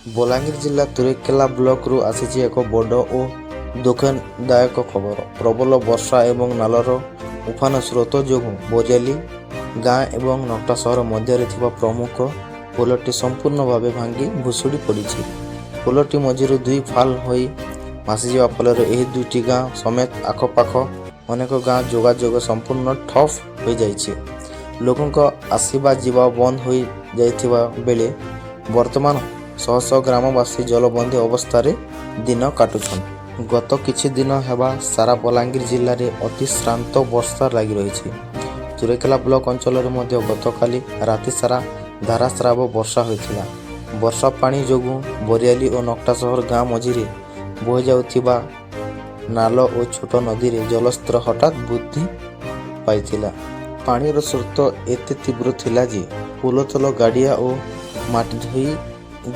ବଲାଙ୍ଗୀର ଜିଲ୍ଲା ତୁରେକେଲା ବ୍ଲକରୁ ଆସିଛି ଏକ ବଡ଼ ଓ ଦୁଃଖଦାୟକ ଖବର। ପ୍ରବଳ ବର୍ଷା ଏବଂ ନାଳର ଉଫାନ ସ୍ରୋତ ଯୋଗୁଁ ବୋରିଆଲି ଗାଁ ଏବଂ ନଟା ସହର ମଧ୍ୟରେ ଥିବା ପ୍ରମୁଖ ପୋଲଟି ସମ୍ପୂର୍ଣ୍ଣ ଭାବେ ଭାଙ୍ଗି ଭୁଶୁଡ଼ି ପଡ଼ିଛି। ପୋଲଟି ମଝିରୁ ଦୁଇ ଫାଳ ହୋଇ ଭାସିଯିବା ଫଳରେ ଏହି ଦୁଇଟି ଗାଁ ସମେତ ଆଖପାଖ ଅନେକ ଗାଁ ଯୋଗାଯୋଗ ସମ୍ପୂର୍ଣ୍ଣ ଠପ୍ ହୋଇଯାଇଛି। ଲୋକଙ୍କ ଆସିବା ଯିବା ବନ୍ଦ ହୋଇଯାଇଥିବା ବେଳେ ବର୍ତ୍ତମାନ ଶହ ଶହ ଗ୍ରାମବାସୀ ଜଳବନ୍ଦୀ ଅବସ୍ଥାରେ ଦିନ କାଟୁଛନ୍ତି। ଗତ କିଛି ଦିନ ହେବା ସାରା ବଲାଙ୍ଗୀର ଜିଲ୍ଲାରେ ଅତି ଶ୍ରାନ୍ତ ବର୍ଷା ଲାଗି ରହିଛି। ତୁରେକେଲା ବ୍ଲକ ଅଞ୍ଚଳରେ ମଧ୍ୟ ଗତକାଲି ରାତି ସାରା ଧାରାସ୍ରାବ ବର୍ଷା ହୋଇଥିଲା। ବର୍ଷା ପାଣି ଯୋଗୁଁ ବୋରିଆଲି ଓ ନଟା ସହର ଗାଁ ମଝିରେ ବୋହିଯାଉଥିବା ନାଳ ଓ ଛୋଟ ନଦୀରେ ଜଳସ୍ତର ହଠାତ୍ ବୃଦ୍ଧି ପାଇଥିଲା। ପାଣିର ସ୍ରୋତ ଏତେ ତୀବ୍ର ଥିଲା ଯେ ପୋଲ ତଳ ଗାଡ଼ିଆ ଓ ମାଟି ଧୋଇ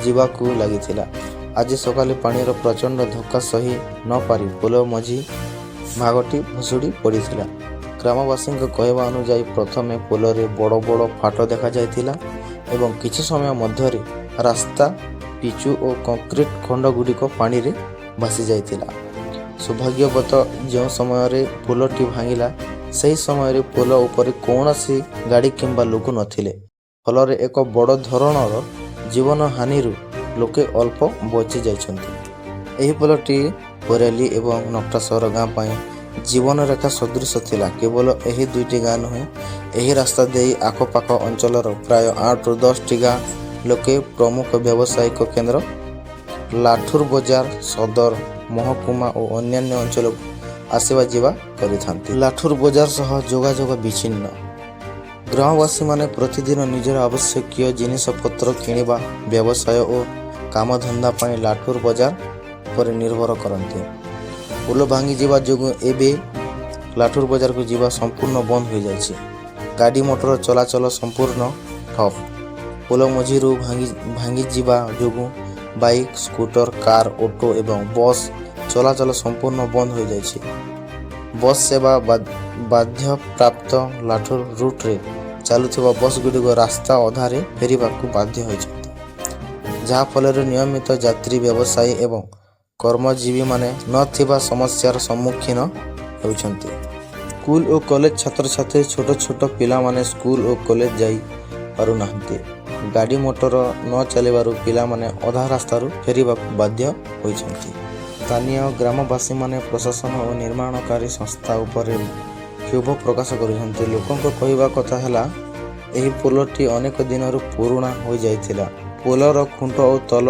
ଯିବାକୁ ଲାଗିଥିଲା। ଆଜି ସକାଳେ ପାଣିର ପ୍ରଚଣ୍ଡ ଧକ୍କା ସହି ନ ପାରି ପୋଲ ମଝି ଭାଗଟି ଭୁଶୁଡ଼ି ପଡ଼ିଥିଲା। ଗ୍ରାମବାସୀଙ୍କ କହିବା ଅନୁଯାୟୀ ପ୍ରଥମେ ପୋଲରେ ବଡ଼ ବଡ଼ ଫାଟ ଦେଖାଯାଇଥିଲା ଏବଂ କିଛି ସମୟ ମଧ୍ୟରେ ରାସ୍ତା ପିଚୁ ଓ କଂକ୍ରିଟ ଖଣ୍ଡଗୁଡ଼ିକ ପାଣିରେ ଭାସିଯାଇଥିଲା। ସୌଭାଗ୍ୟବଶତଃ ଯେଉଁ ସମୟରେ ପୋଲଟି ଭାଙ୍ଗିଲା ସେହି ସମୟରେ ପୋଲ ଉପରେ କୌଣସି ଗାଡ଼ି କିମ୍ବା ଲୋକ ନଥିଲେ। ଫଳରେ ଏକ ବଡ଼ ଧରଣର ଜୀବନ ହାନିରୁ ଲୋକେ ଅଳ୍ପ ବଞ୍ଚି ଯାଇଛନ୍ତି। ଏହି ପୋଲଟି ବୋରିଆଲି ଏବଂ ନଟା ସହର ଗାଁ ପାଇଁ ଜୀବନରେଖା ସଦୃଶ ଥିଲା। କେବଳ ଏହି ଦୁଇଟି ଗାଁ ନୁହେଁ, ଏହି ରାସ୍ତା ଦେଇ ଆଖପାଖ ଅଞ୍ଚଳର ପ୍ରାୟ 8ରୁ 10ଟି ଗାଁ ଲୋକେ ପ୍ରମୁଖ ବ୍ୟବସାୟିକ କେନ୍ଦ୍ର ଲାଠୁର ବଜାର, ସଦର, ମହକୁମା ଓ ଅନ୍ୟାନ୍ୟ ଅଞ୍ଚଳକୁ ଆସିବା ଯିବା କରିଥାନ୍ତି। ଲାଠୁର ବଜାର ସହ ଯୋଗାଯୋଗ ବିଚ୍ଛିନ୍ନ। ଗ୍ରାମବାସୀମାନେ ପ୍ରତିଦିନ ନିଜର ଆବଶ୍ୟକୀୟ ଜିନିଷପତ୍ର କିଣିବା, ବ୍ୟବସାୟ ଓ କାମଧନ୍ଦା ପାଇଁ ଲାଠୁର ବଜାର ଉପରେ ନିର୍ଭର କରନ୍ତି। ପୋଲ ଭାଙ୍ଗିଯିବା ଯୋଗୁଁ ଏବେ ଲାଠୁର ବଜାରକୁ ଯିବା ସମ୍ପୂର୍ଣ୍ଣ ବନ୍ଦ ହୋଇଯାଇଛି। ଗାଡ଼ି ମଟର ଚଳାଚଳ ସମ୍ପୂର୍ଣ୍ଣ ଠପ୍। ପୋଲ ମଝିରୁ ଭାଙ୍ଗିଯିବା ଯୋଗୁଁ ବାଇକ୍, ସ୍କୁଟର, କାର୍, ଅଟୋ ଏବଂ ବସ୍ ଚଳାଚଳ ସମ୍ପୂର୍ଣ୍ଣ ବନ୍ଦ ହୋଇଯାଇଛି। ବସ୍ ସେବା ବାଧାପ୍ରାପ୍ତ। ଲାଠୁର ରୁଟ୍ରେ ଚାଲୁଥିବା ବସ୍ଗୁଡ଼ିକ ରାସ୍ତା ଅଧାରେ ଫେରିବାକୁ ବାଧ୍ୟ ହୋଇଛନ୍ତି, ଯାହାଫଳରେ ନିୟମିତ ଯାତ୍ରୀ, ବ୍ୟବସାୟୀ ଏବଂ କର୍ମଜୀବୀମାନେ ନଥିବା ସମସ୍ୟାର ସମ୍ମୁଖୀନ ହେଉଛନ୍ତି। ସ୍କୁଲ ଓ କଲେଜ ଛାତ୍ରଛାତ୍ରୀ, ଛୋଟ ଛୋଟ ପିଲାମାନେ ସ୍କୁଲ ଓ କଲେଜ ଯାଇ ପାରୁନାହାନ୍ତି। ଗାଡ଼ି ମଟର ନ ଚାଲିବାରୁ ପିଲାମାନେ ଅଧା ରାସ୍ତାରୁ ଫେରିବାକୁ ବାଧ୍ୟ ହୋଇଛନ୍ତି। ସ୍ଥାନୀୟ ଗ୍ରାମବାସୀମାନେ ପ୍ରଶାସନ ଓ ନିର୍ମାଣକାରୀ ସଂସ୍ଥା ଉପରେ କ୍ଷୋଭ ପ୍ରକାଶ କରିଛନ୍ତି। ଲୋକଙ୍କ କହିବା କଥା ହେଲା, ଏହି ପୋଲଟି ଅନେକ ଦିନରୁ ପୁରୁଣା ହୋଇଯାଇଥିଲା। ପୋଲର ଖୁଣ୍ଟ ଓ ତଳ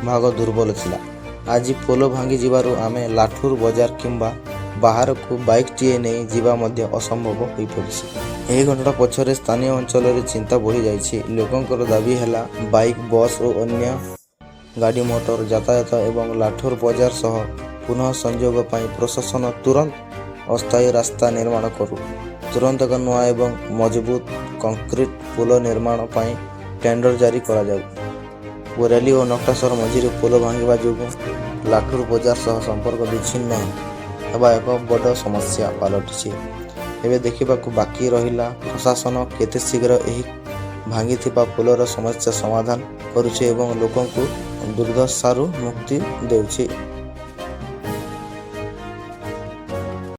ଭାଗ ଦୁର୍ବଳ ଥିଲା। ଆଜି ପୋଲ ଭାଙ୍ଗିଯିବାରୁ ଆମେ ଲାଠୁର ବଜାର କିମ୍ବା ବାହାରକୁ ବାଇକ୍ଟିଏ ନେଇ ଯିବା ମଧ୍ୟ ଅସମ୍ଭବ ହୋଇପଡ଼ିଛି। ଏହି ଘଟଣା ପଛରେ ସ୍ଥାନୀୟ ଅଞ୍ଚଳରେ ଚିନ୍ତା ବଢ଼ିଯାଇଛି। ଲୋକଙ୍କର ଦାବି ହେଲା, ବାଇକ୍, ବସ୍ ଓ ଅନ୍ୟ ଗାଡ଼ି ମଟର ଯାତାୟାତ ଏବଂ ଲାଠୁର ବଜାର ସହ ପୁନଃ ସଂଯୋଗ ପାଇଁ ପ୍ରଶାସନ ତୁରନ୍ତ ଅସ୍ଥାୟୀ ରାସ୍ତା ନିର୍ମାଣ କରୁ। ତୁରନ୍ତ ଏକ ନୂଆ ଏବଂ ମଜବୁତ କଂକ୍ରିଟ ପୋଲ ନିର୍ମାଣ ପାଇଁ ଟେଣ୍ଡର ଜାରି କରାଯାଉ। ବୋରିଆଲି ଓ ନଟା ସହର ମଝିରେ ପୋଲ ଭାଙ୍ଗିବା ଯୋଗୁଁ ଲାଠୁର ବଜାର ସହ ସମ୍ପର୍କ ବିଚ୍ଛିନ୍ନ ହେବା ଏକ ବଡ଼ ସମସ୍ୟା ପାଲଟିଛି। ଏବେ ଦେଖିବାକୁ ବାକି ରହିଲା ପ୍ରଶାସନ କେତେ ଶୀଘ୍ର ଏହି ଭାଙ୍ଗିଥିବା ପୋଲର ସମସ୍ୟା ସମାଧାନ କରୁଛି ଏବଂ ଲୋକଙ୍କୁ ଦୁର୍ଦ୍ଦଶାରୁ ମୁକ୍ତି ଦେଉଛି।